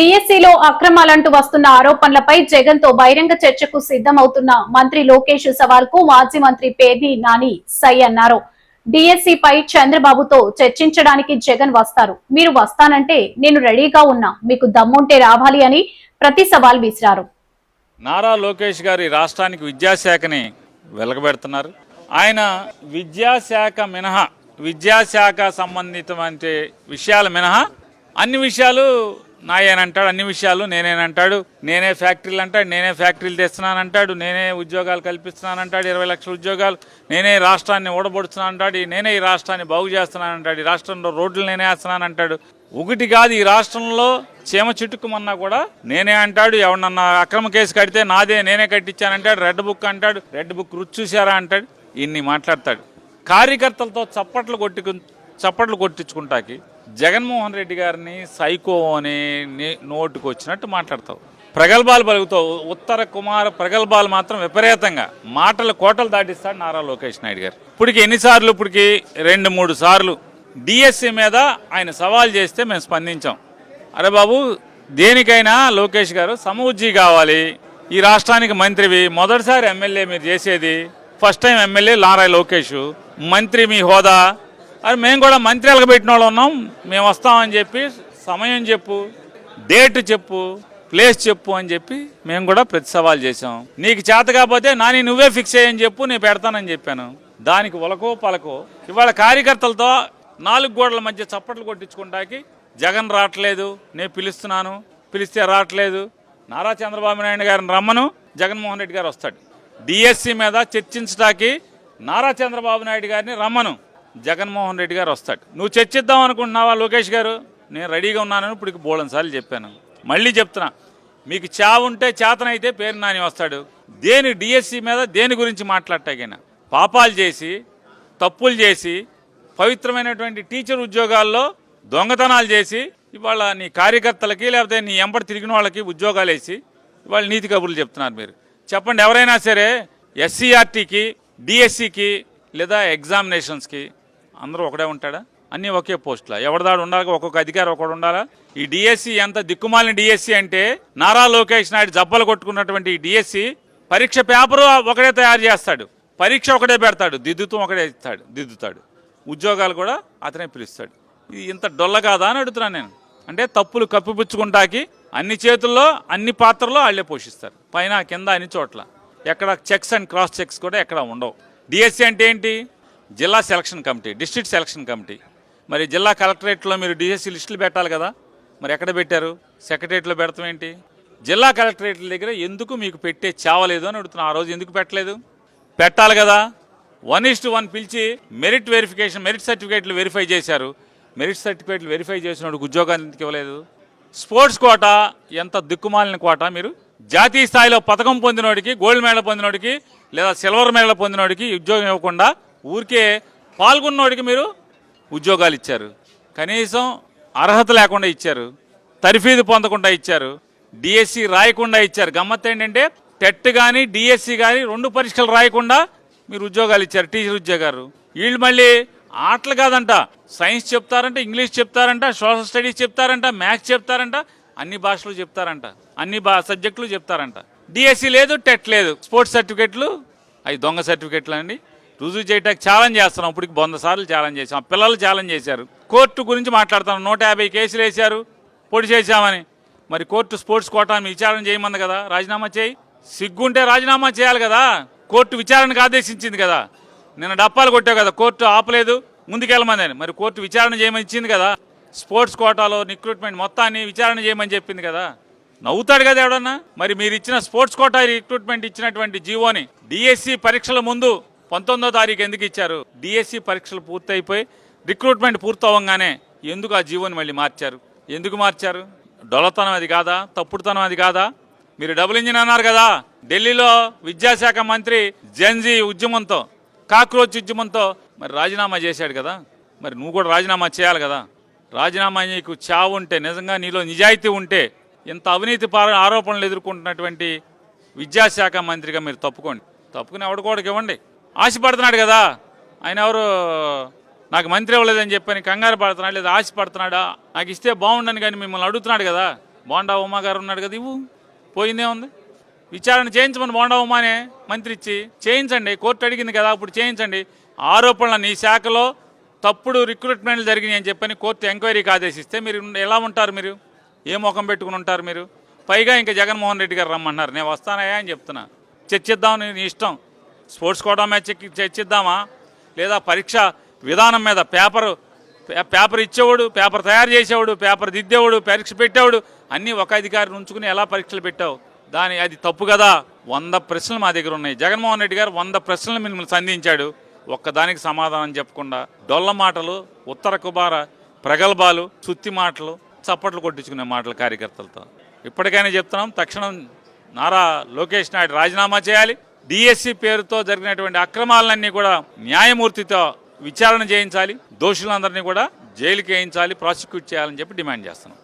డిఎస్సిలో అక్రమాలంటూ వస్తున్న ఆరోపణలపై జగన్ తో బహిరంగ చర్చకు సిద్ధమవుతున్న మంత్రి లోకేష్ సవాల్ కు మాజీ మంత్రి పేర్ని నాని సై అన్నారు. డిఎస్సి పై చంద్రబాబుతో చర్చించడానికి జగన్ వస్తారు. మీరు వస్తానంటే నేను రెడీగా ఉన్నా, మీకు దమ్ముంటే రావాలి అని ప్రతి సవాల్ విసిరారు. నారా లోకేష్ గారి రాష్ట్రానికి విద్యాశాఖని వెలగబెడుతున్నారు. ఆయన విద్యాశాఖ మినహా, విద్యాశాఖ సంబంధితమైన విషయాలు మినహా అన్ని విషయాలు నాయేనంటాడు, అన్ని విషయాలు నేనేనంటాడు. నేనే ఫ్యాక్టరీలు అంటాడు, నేనే ఫ్యాక్టరీలు తెస్తున్నానంటాడు, నేనే ఉద్యోగాలు కల్పిస్తున్నానంటాడు, 20 లక్షల ఉద్యోగాలు, నేనే రాష్ట్రాన్ని ఓడబడుతున్నానంటాడు, నేనే ఈ రాష్ట్రాన్ని బాగు చేస్తున్నానంటాడు, ఈ రాష్ట్రంలో రోడ్లు నేనే వేస్తున్నానంటాడు. ఒకటి కాదు, ఈ రాష్ట్రంలో చీమ చిట్టుకుమన్నా కూడా నేనే అంటాడు. ఎవరన్నా అక్రమ కేసు కడితే నాదే, నేనే కట్టించానంటాడు. రెడ్ బుక్ అంటాడు, రెడ్ బుక్ రుచి చూసారా అంటాడు. ఇన్ని మాట్లాడతాడు. కార్యకర్తలతో చప్పట్లు కొట్టించుకుంటాకి జగన్మోహన్ రెడ్డి గారిని సైకో అని నోటుకు వచ్చినట్టు మాట్లాడతావు, ప్రగల్భాలు పలుకుతావు. ఉత్తర కుమార ప్రగల్భాలు మాత్రం విపరీతంగా మాటలు కోటలు దాటిస్తాడు నారా లోకేష్ నాయుడు గారు. ఇప్పటికి ఎన్నిసార్లు? ఇప్పటికి 2-3 సార్లు డిఎస్సి మీద ఆయన సవాల్ చేస్తే మేము స్పందించాం. అరే బాబు, దేనికైనా లోకేష్ గారు సమఉజ్జీ కావాలి. ఈ రాష్ట్రానికి మంత్రివి, మొదటిసారి ఎమ్మెల్యే మీరు చేసేది, first time MLA Nara Lokesh, మంత్రి మీ హోదా. అది మేము కూడా మంత్రులకు పెట్టిన వాళ్ళు ఉన్నాం, మేము వస్తామని చెప్పి సమయం చెప్పు, డేట్ చెప్పు, ప్లేస్ చెప్పు అని చెప్పి మేము కూడా ప్రతి సవాల్ చేసాం. నీకు చేత కాకపోతే నాని నువ్వే ఫిక్స్ అయ్యని చెప్పు, నేను పెడతానని చెప్పాను. దానికి ఉలకో పలకో ఇవాళ కార్యకర్తలతో 4 గోడల మధ్య చప్పట్లు కొట్టించుకుంటాకి జగన్ రావట్లేదు, నేను పిలుస్తున్నాను, పిలిస్తే రావట్లేదు. నారా చంద్రబాబు నాయుడు గారిని రమ్మను, జగన్మోహన్ రెడ్డి గారు వస్తాడు. డిఎస్సి మీద చర్చించడానికి నారా చంద్రబాబు నాయుడు గారిని రమ్మను, జగన్మోహన్ రెడ్డి గారు వస్తాడు. నువ్వు చర్చిద్దాం అనుకుంటున్నావా లోకేష్ గారు? నేను రెడీగా ఉన్నానని ఇప్పుడు బోళన్ సార్లు చెప్పాను, మళ్ళీ చెప్తున్నా. మీకు చావుంటే చేతనైతే పేరు నాని వస్తాడు. దేని డిఎస్సి మీద దేని గురించి మాట్లాడటాకైనా పాపాలు చేసి, తప్పులు చేసి, పవిత్రమైనటువంటి టీచర్ ఉద్యోగాల్లో దొంగతనాలు చేసి, ఇవాళ నీ కార్యకర్తలకి లేకపోతే నీ ఎంబడి తిరిగిన వాళ్ళకి ఉద్యోగాలు వేసి ఇవాళ నీతి కబుర్లు చెప్తున్నారు. మీరు చెప్పండి, ఎవరైనా సరే ఎస్సీఆర్టీకి, డిఎస్సికి లేదా ఎగ్జామినేషన్స్కి అందరూ ఒకడే ఉంటాడా? అన్నీ ఒకే పోస్టులా? ఎవరిదాడు ఉండాలి, ఒక్కొక్క అధికారి ఒకడు ఉండాలా? ఈ డిఎస్సి ఎంత దిక్కుమాలిన డిఎస్సి అంటే, నారా లోకేష్ నాయుడు జబ్బలు కొట్టుకున్నటువంటి ఈ డిఎస్సి పరీక్ష పేపరు ఒకడే తయారు చేస్తాడు, పరీక్ష ఒకటే పెడతాడు, దిద్దుతూ ఒకటే దిద్దుతాడు, ఉద్యోగాలు కూడా అతనే పిలుస్తాడు. ఇది ఇంత డొల్ల కాదా అని అడుగుతున్నాను నేను. అంటే తప్పులు కప్పిపుచ్చుకుంటాకి అన్ని చేతుల్లో అన్ని పాత్రలో వాళ్ళే పోషిస్తారు, పైన కింద అన్ని చోట్ల. ఎక్కడ చెక్స్ అండ్ క్రాస్ చెక్స్ కూడా ఎక్కడ ఉండవు. డిఎస్సి అంటే ఏంటి? జిల్లా selection committee, district selection committee. మరి జిల్లా కలెక్టరేట్లో మీరు డిఎస్సి లిస్టులు పెట్టాలి కదా, మరి ఎక్కడ పెట్టారు? సెక్రటరేట్లో పెడతాం ఏంటి? జిల్లా కలెక్టరేట్ల దగ్గర ఎందుకు మీకు పెట్టే చావలేదు అని అడుగుతున్నా. ఆ రోజు ఎందుకు పెట్టలేదు? పెట్టాలి కదా. 1:1 పిలిచి మెరిట్ వెరిఫికేషన్, మెరిట్ సర్టిఫికేట్లు వెరిఫై చేశారు. మెరిట్ సర్టిఫికేట్లు వెరిఫై చేసినోడికి ఉద్యోగాలు ఎందుకు ఇవ్వలేదు? స్పోర్ట్స్ కోటా ఎంత దిక్కుమాలిన కోట. మీరు జాతీయ స్థాయిలో పథకం పొందినోడికి, గోల్డ్ మెడల్ పొందినోడికి లేదా సిల్వర్ మెడల్ పొందినోడికి ఉద్యోగం ఇవ్వకుండా ఊరికే పాల్గొన్నోడికి మీరు ఉద్యోగాలు ఇచ్చారు. కనీసం అర్హత లేకుండా ఇచ్చారు, తర్ఫీదు పొందకుండా ఇచ్చారు, డిఎస్సి రాయకుండా ఇచ్చారు. గమ్మత్ ఏంటంటే టెట్ కానీ డిఎస్సి కానీ 2 పరీక్షలు రాయకుండా మీరు ఉద్యోగాలు ఇచ్చారు, టీచర్ ఉద్యోగాలు. వీళ్ళు మళ్ళీ ఆటలు కాదంట, సైన్స్ చెప్తారంట, ఇంగ్లీష్ చెప్తారంట, సోషల్ స్టడీస్ చెప్తారంట, మ్యాథ్స్ చెప్తారంట, అన్ని భాషలు చెప్తారంట, అన్ని సబ్జెక్టులు చెప్తారంట. డిఎస్సి లేదు, టెట్ లేదు, స్పోర్ట్స్ సర్టిఫికెట్లు అవి దొంగ సర్టిఫికెట్లు అండి. రుజువు చేయడానికి ఛాలెంజ్ చేస్తున్నాం. ఇప్పటికి 100 సార్లు ఛాలెంజ్ చేసాం. పిల్లలు ఛాలెంజ్ చేశారు. కోర్టు గురించి మాట్లాడుతున్నాం. 150 కేసులు వేశారు, పొడి చేశామని. మరి కోర్టు స్పోర్ట్స్ కోటాను విచారణ చేయమంది కదా, రాజీనామా చేయి. సిగ్గుంటే రాజీనామా చేయాలి కదా. కోర్టు విచారణకు ఆదేశించింది కదా. నిన్న డప్పాలు కొట్టావు కదా, కోర్టు ఆపలేదు, ముందుకెళ్ళమంది అని. మరి కోర్టు విచారణ చేయమని ఇచ్చింది కదా. స్పోర్ట్స్ కోటాలో రిక్రూట్మెంట్ మొత్తాన్ని విచారణ చేయమని చెప్పింది కదా. నవ్వుతాడు కదా ఎవడన్నా. మరి మీరు ఇచ్చిన స్పోర్ట్స్ కోటా రిక్రూట్మెంట్ ఇచ్చినటువంటి జీవోని డిఎస్సి పరీక్షల ముందు 19వ తారీఖు ఎందుకు ఇచ్చారు? డిఎస్సి పరీక్షలు పూర్తయిపోయి రిక్రూట్మెంట్ పూర్తవగానే ఎందుకు ఆ జీవోని మళ్ళీ మార్చారు? ఎందుకు మార్చారు? డొల్లతనం అది కాదా? తప్పుడుతనం అది కాదా? మీరు డబుల్ ఇంజిన్ అన్నారు కదా. ఢిల్లీలో విద్యాశాఖ మంత్రి జెన్జీ ఉద్యమంతో, కాక్రోచ్ ఉద్యమంతో మరి రాజీనామా చేశాడు కదా. మరి నువ్వు కూడా రాజీనామా చేయాలి కదా. రాజీనామా నీకు చావు ఉంటే, నిజంగా నీలో నిజాయితీ ఉంటే, ఇంత అవినీతి ఆరోపణలు ఎదుర్కొంటున్నటువంటి విద్యాశాఖ మంత్రిగా మీరు తప్పుకుని ఎవడుకోవడానికి ఇవ్వండి. ఆశపడుతున్నాడు కదా ఆయన. ఎవరు నాకు మంత్రి ఇవ్వలేదని చెప్పని కంగారు పడుతున్నాడు, లేదా ఆశ పడుతున్నాడా? నాకు ఇస్తే బాగుండని కానీ మిమ్మల్ని అడుగుతున్నాడు కదా. బోండా ఉమా గారు ఉన్నాడు కదా, ఇవ్వు, పోయిందే ఉంది. విచారణ చేయించమని బోండా ఉమానే మంత్రి ఇచ్చి చేయించండి, కోర్టు అడిగింది కదా, అప్పుడు చేయించండి. ఆరోపణలు ఈ శాఖలో తప్పుడు రిక్రూట్మెంట్లు జరిగినాయి అని చెప్పని కోర్టు ఎంక్వైరీకి ఆదేశిస్తే మీరు ఎలా ఉంటారు? మీరు ఏ ముఖం పెట్టుకుని ఉంటారు మీరు? పైగా ఇంకా జగన్మోహన్ రెడ్డి గారు రమ్మన్నారు. నేను వస్తానయ్యా అని చెప్తున్నా, చర్చిద్దామని నీ ఇష్టం. స్పోర్ట్స్ కోటా మ్యాచ్ చర్చిద్దామా, లేదా పరీక్ష విధానం మీద పేపర్ ఇచ్చేవాడు, పేపర్ తయారు చేసేవాడు, పేపర్ దిద్దేవాడు, పరీక్ష పెట్టేవాడు అన్నీ ఒక అధికారిని ఉంచుకుని ఎలా పరీక్షలు పెట్టావు? అది తప్పు కదా. 100 ప్రశ్నలు మా దగ్గర ఉన్నాయి. జగన్మోహన్ రెడ్డి గారు 100 ప్రశ్నలు మిమ్మల్ని సంధించాడు, ఒక్కదానికి సమాధానం చెప్పకుండా డొల్ల మాటలు, ఉత్తర కుబార ప్రగల్భాలు, సుత్తి మాటలు, చప్పట్లు కొట్టించుకునే మాటలు కార్యకర్తలతో. ఇప్పటికైనా చెప్తున్నాం, తక్షణం నారా లోకేష్ నాయుడు రాజీనామా చేయాలి. డిఎస్సి పేరుతో జరిగినటువంటి అక్రమాలన్నీ కూడా న్యాయమూర్తితో విచారణ చేయించాలి. దోషులందరినీ కూడా జైలుకి వేయించాలి, ప్రాసిక్యూట్ చేయాలని చెప్పి డిమాండ్ చేస్తున్నాం.